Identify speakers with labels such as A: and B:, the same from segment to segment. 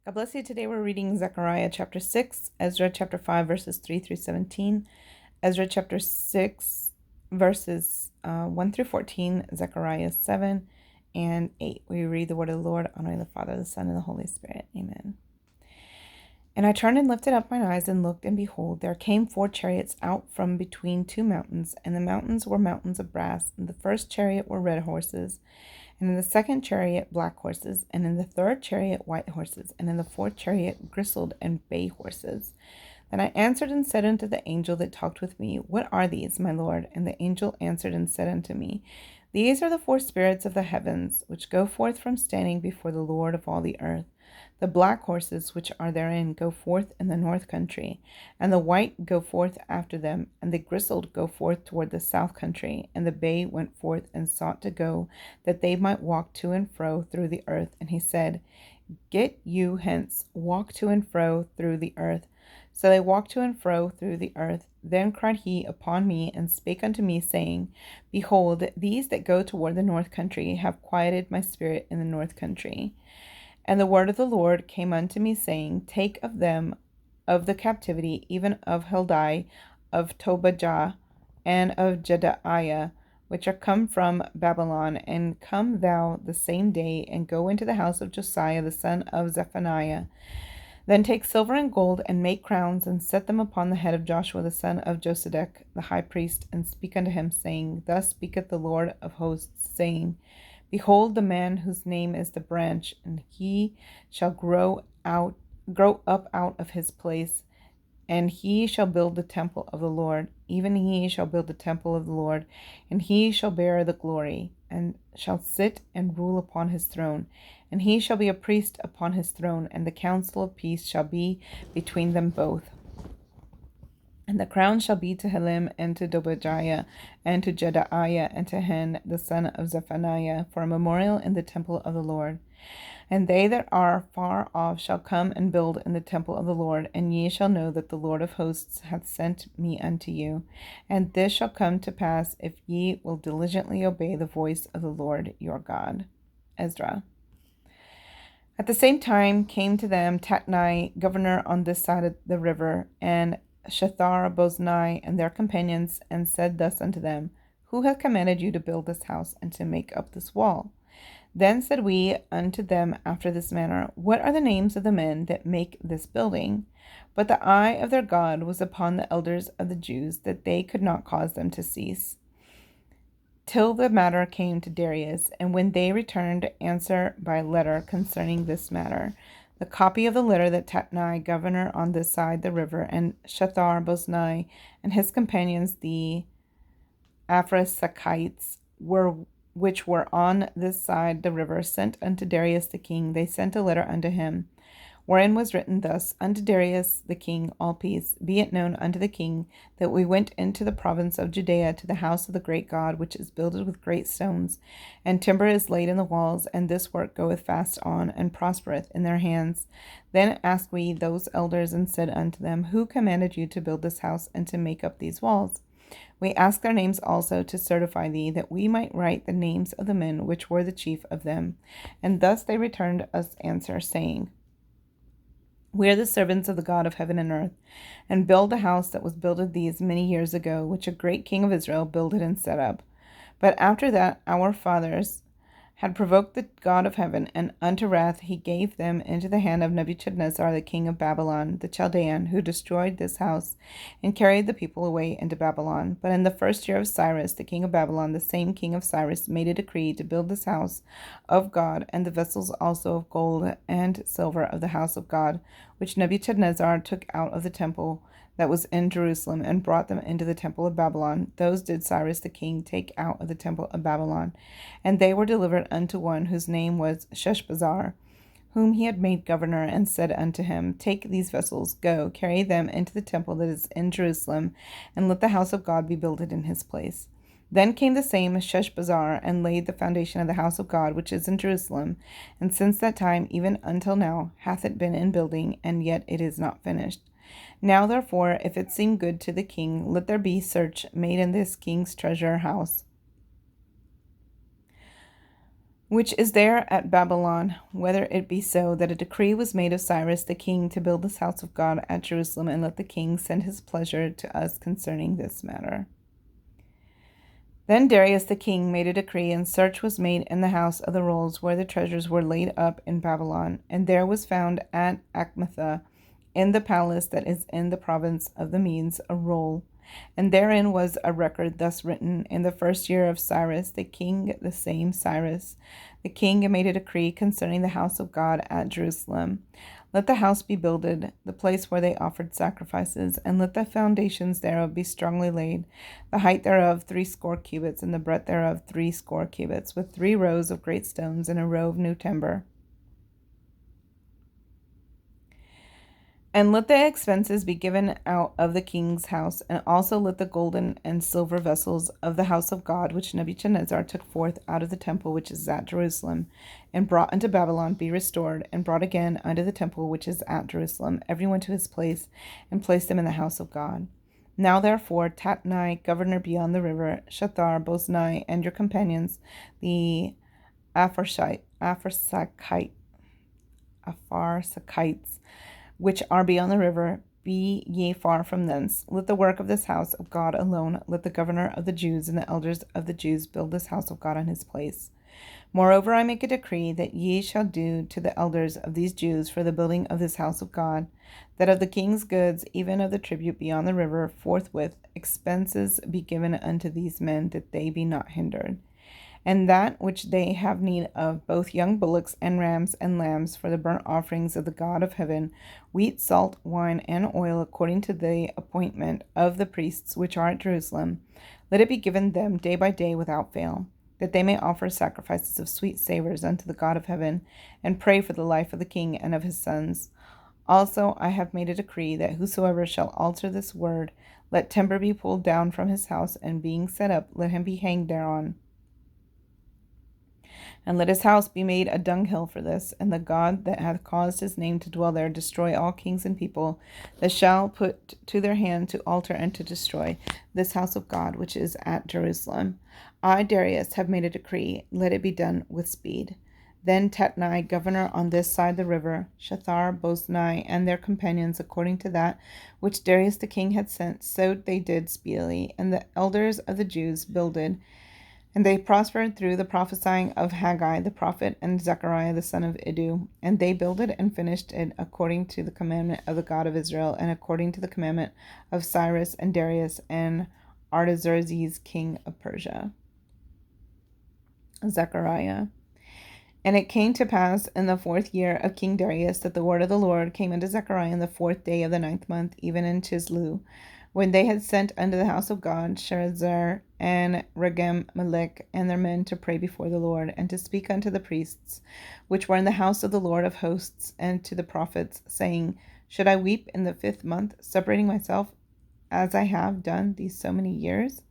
A: God bless you. Today we're reading Zechariah chapter 6, Ezra chapter 5, verses 3 through 17, Ezra chapter 6, verses 1 through 14, Zechariah 7 and 8. We read the word of the Lord, honoring the Father, the Son, and the Holy Spirit. Amen. And I turned and lifted up mine eyes and looked, and behold, there came 4 chariots out from between 2 mountains, and the mountains were mountains of brass. In the first chariot were red horses, and in the second chariot black horses, and in the third chariot white horses, and in the fourth chariot grisled and bay horses. Then I answered and said unto the angel that talked with me, What are these, my Lord? And the angel answered and said unto me, These are the 4 spirits of the heavens, which go forth from standing before the Lord of all the earth. The black horses which are therein go forth in the north country, and the white go forth after them, and the grisled go forth toward the south country. And the bay went forth and sought to go, that they might walk to and fro through the earth. And he said, Get you hence, walk to and fro through the earth. So they walked to and fro through the earth. Then cried he upon me, and spake unto me, saying, Behold, these that go toward the north country have quieted my spirit in the north country. And the word of the Lord came unto me, saying, Take of them of the captivity, even of Heldai, of Tobijah, and of Jedaiah, which are come from Babylon, and come thou the same day, and go into the house of Josiah the son of Zephaniah. Then take silver and gold, and make crowns, and set them upon the head of Joshua the son of Josedech the high priest, and speak unto him, saying, Thus speaketh the Lord of hosts, saying, Behold, the man whose name is the branch, and he shall grow up out of his place, and he shall build the temple of the Lord. Even he shall build the temple of the Lord, and he shall bear the glory, and shall sit and rule upon his throne. And he shall be a priest upon his throne, and the counsel of peace shall be between them both. And the crown shall be to Helem, and to Tobijah, and to Jedaiah, and to Hen, the son of Zephaniah, for a memorial in the temple of the Lord. And they that are far off shall come and build in the temple of the Lord, and ye shall know that the Lord of hosts hath sent me unto you. And this shall come to pass, if ye will diligently obey the voice of the Lord your God. Ezra. At the same time came to them Tatnai, governor on this side of the river, and Shethar-boznai and their companions, and said thus unto them, Who hath commanded you to build this house, and to make up this wall? Then said we unto them after this manner, What are the names of the men that make this building? But the eye of their God was upon the elders of the Jews, that they could not cause them to cease, till the matter came to Darius. And when they returned answer by letter concerning this matter, the copy of the letter that Tatnai, governor on this side the river, and Shethar-boznai and his companions, the Aphrasikites, which were on this side the river, sent unto Darius the king, they sent a letter unto him, wherein was written thus, Unto Darius the king, all peace. Be it known unto the king that we went into the province of Judea to the house of the great God, which is builded with great stones, and timber is laid in the walls, and this work goeth fast on, and prospereth in their hands. Then asked we those elders, and said unto them, Who commanded you to build this house, and to make up these walls? We asked their names also to certify thee, that we might write the names of the men which were the chief of them. And thus they returned us answer, saying, We are the servants of the God of heaven and earth, and build a house that was builded these many years ago, which a great king of Israel builded and set up. But after that our fathers had provoked the God of heaven, and unto wrath he gave them into the hand of Nebuchadnezzar the king of Babylon, the Chaldean, who destroyed this house, and carried the people away into Babylon. But in the first year of Cyrus the king of Babylon, the same king of Cyrus, made a decree to build this house of God, and the vessels also of gold and silver of the house of God, which Nebuchadnezzar took out of the temple that was in Jerusalem, and brought them into the temple of Babylon. Those did Cyrus the king take out of the temple of Babylon, and they were delivered unto one whose name was Sheshbazzar, whom he had made governor, and said unto him, Take these vessels, go, carry them into the temple that is in Jerusalem, and let the house of God be builded in his place. Then came the same Sheshbazzar, and laid the foundation of the house of God which is in Jerusalem, and since that time even until now hath it been in building, and yet it is not finished. Now therefore, if it seem good to the king, let there be search made in this king's treasure house which is there at Babylon, whether it be so that a decree was made of Cyrus the king to build this house of God at Jerusalem, and let the king send his pleasure to us concerning this matter. Then Darius the king made a decree, and search was made in the house of the rolls where the treasures were laid up in Babylon. And there was found at Achmetha, in the palace that is in the province of the Medes, a roll. And therein was a record thus written: in the first year of Cyrus the king, the same Cyrus, the king made a decree concerning the house of God at Jerusalem. Let the house be builded, the place where they offered sacrifices, and let the foundations thereof be strongly laid, the height thereof 60 cubits, and the breadth thereof 60 cubits, with 3 rows of great stones, and a row of new timber. And let the expenses be given out of the king's house, and also let the golden and silver vessels of the house of God, which Nebuchadnezzar took forth out of the temple which is at Jerusalem, and brought unto Babylon, be restored, and brought again unto the temple which is at Jerusalem, every one to his place, and place them in the house of God. Now therefore Tatnai, governor beyond the river, Shethar, Boznai, and your companions, the Apharsachites, which are beyond the river, be ye far from thence. Let the work of this house of God alone, let the governor of the Jews and the elders of the Jews build this house of God on his place. Moreover, I make a decree that ye shall do to the elders of these Jews for the building of this house of God, that of the king's goods, even of the tribute beyond the river, forthwith expenses be given unto these men, that they be not hindered. And that which they have need of, both young bullocks and rams and lambs, for the burnt offerings of the God of heaven, wheat, salt, wine, and oil, according to the appointment of the priests which are at Jerusalem, let it be given them day by day without fail, that they may offer sacrifices of sweet savors unto the God of heaven, and pray for the life of the king and of his sons. Also I have made a decree that whosoever shall alter this word, let timber be pulled down from his house, and being set up, let him be hanged thereon. And let his house be made a dunghill for this, and the God that hath caused his name to dwell there destroy all kings and people that shall put to their hand to alter and to destroy this house of God which is at Jerusalem. I, Darius, have made a decree, let it be done with speed. Then Tatnai, governor on this side the river, Shethar, Boznai, and their companions, according to that which Darius the king had sent, so they did speedily, and the elders of the Jews builded. And they prospered through the prophesying of Haggai the prophet and Zechariah the son of Iddo. And they builded and finished it according to the commandment of the God of Israel, and according to the commandment of Cyrus and Darius and Artaxerxes king of Persia. Zechariah. And it came to pass in the 4th year of King Darius that the word of the Lord came unto Zechariah in the 4th day of the 9th month, even in Chislu, when they had sent unto the house of God Sherezer and Regem-Melech and their men to pray before the Lord, and to speak unto the priests, which were in the house of the Lord of hosts, and to the prophets, saying, Should I weep in the 5th month, separating myself, as I have done these so many years?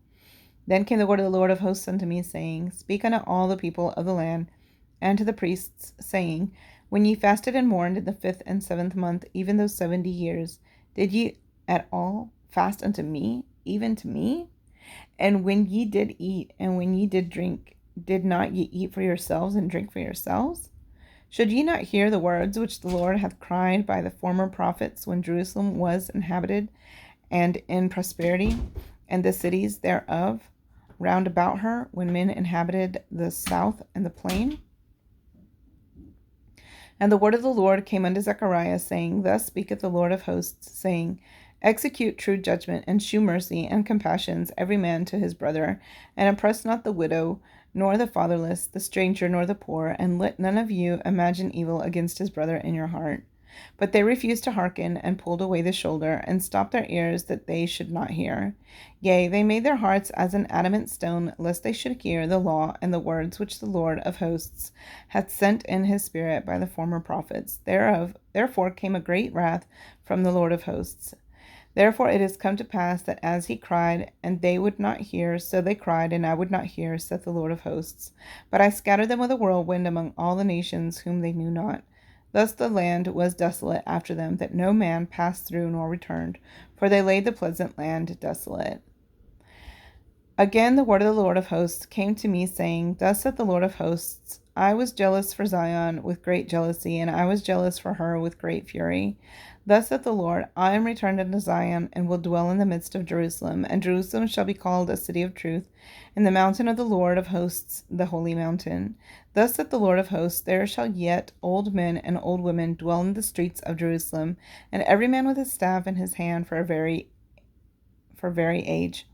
A: Then came the word of the Lord of hosts unto me, saying, Speak unto all the people of the land, and to the priests, saying, When ye fasted and mourned in the 5th and 7th month, even those 70 years, did ye at all fast unto me, even to me? And when ye did eat, and when ye did drink, did not ye eat for yourselves and drink for yourselves? Should ye not hear the words which the Lord hath cried by the former prophets, when Jerusalem was inhabited and in prosperity, and the cities thereof round about her, when men inhabited the south and the plain? And the word of the Lord came unto Zechariah, saying, Thus speaketh the Lord of hosts, saying, Execute true judgment, and shew mercy and compassions every man to his brother, and oppress not the widow, nor the fatherless, the stranger, nor the poor, and let none of you imagine evil against his brother in your heart. But they refused to hearken, and pulled away the shoulder, and stopped their ears that they should not hear. Yea, they made their hearts as an adamant stone, lest they should hear the law and the words which the Lord of hosts hath sent in his spirit by the former prophets. Therefore came a great wrath from the Lord of hosts. Therefore it is come to pass that as he cried, and they would not hear, so they cried, and I would not hear, saith the Lord of hosts. But I scattered them with a whirlwind among all the nations whom they knew not. Thus the land was desolate after them, that no man passed through nor returned, for they laid the pleasant land desolate. Again the word of the Lord of hosts came to me, saying, Thus saith the Lord of hosts, I was jealous for Zion with great jealousy, and I was jealous for her with great fury. Thus saith the Lord, I am returned unto Zion, and will dwell in the midst of Jerusalem, and Jerusalem shall be called a city of truth, and the mountain of the Lord of hosts, the holy mountain. Thus saith the Lord of hosts, there shall yet old men and old women dwell in the streets of Jerusalem, and every man with his staff in his hand for very age.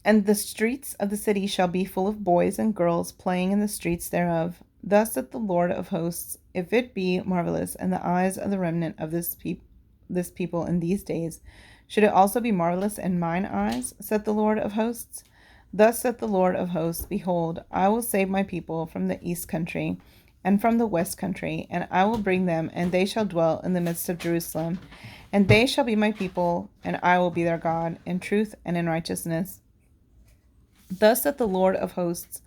A: And the streets of the city shall be full of boys and girls playing in the streets thereof. Thus saith the Lord of hosts, if it be marvelous in the eyes of the remnant of this people in these days, should it also be marvelous in mine eyes, saith the Lord of hosts? Thus saith the Lord of hosts, behold, I will save my people from the east country and from the west country, and I will bring them, and they shall dwell in the midst of Jerusalem. And they shall be my people, and I will be their God, in truth and in righteousness. Thus saith the Lord of hosts,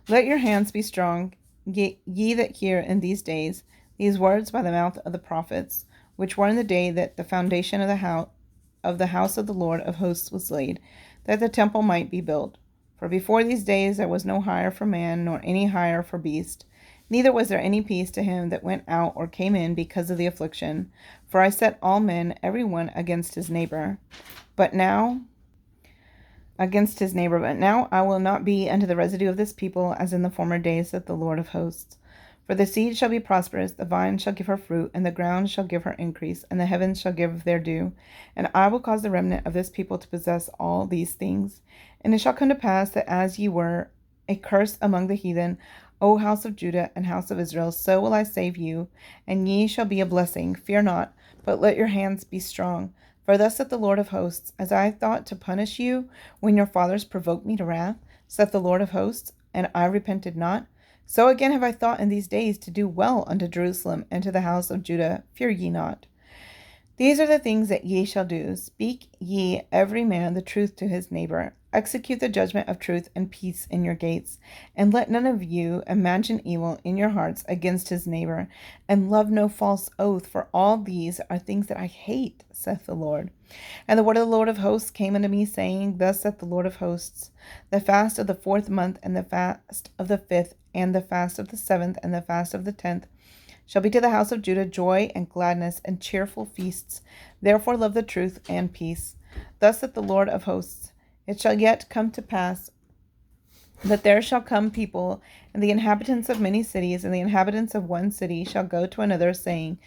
A: let your hands be strong, ye that hear in these days these words by the mouth of the prophets, which were in the day that the foundation of the house of the Lord of hosts was laid, that the temple might be built. For before these days there was no hire for man, nor any hire for beast, neither was there any peace to him that went out or came in because of the affliction. For I set all men, every one against his neighbor. But now I will not be unto the residue of this people as in the former days, saith the Lord of hosts. For the seed shall be prosperous, the vine shall give her fruit, and the ground shall give her increase, and the heavens shall give their due. And I will cause the remnant of this people to possess all these things. And it shall come to pass that as ye were a curse among the heathen, O house of Judah and house of Israel, so will I save you, and ye shall be a blessing. Fear not, but let your hands be strong. For thus saith the Lord of hosts, as I thought to punish you when your fathers provoked me to wrath, saith the Lord of hosts, and I repented not, so again have I thought in these days to do well unto Jerusalem and to the house of Judah. Fear ye not. These are the things that ye shall do. Speak ye every man the truth to his neighbor. Execute the judgment of truth and peace in your gates. And let none of you imagine evil in your hearts against his neighbor. And love no false oath, for all these are things that I hate, saith the Lord. And the word of the Lord of hosts came unto me, saying, thus saith the Lord of hosts, the fast of the 4th month, and the fast of the 5th, and the fast of the 7th, and the fast of the 10th, shall be to the house of Judah joy and gladness and cheerful feasts. Therefore love the truth and peace. Thus saith the Lord of hosts, it shall yet come to pass that there shall come people, and the inhabitants of many cities, and the inhabitants of one city shall go to another, saying,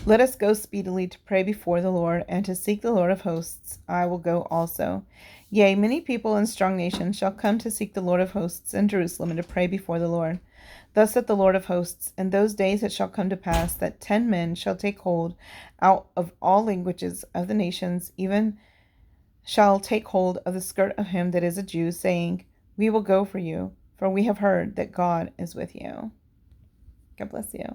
A: let us go speedily to pray before the Lord, and to seek the Lord of hosts. I will go also. Yea, many people and strong nations shall come to seek the Lord of hosts in Jerusalem, and to pray before the Lord. Thus saith the Lord of hosts, in those days it shall come to pass that 10 men shall take hold out of all languages of the nations, even shall take hold of the skirt of him that is a Jew, saying, we will go for you, for we have heard that God is with you. God bless you.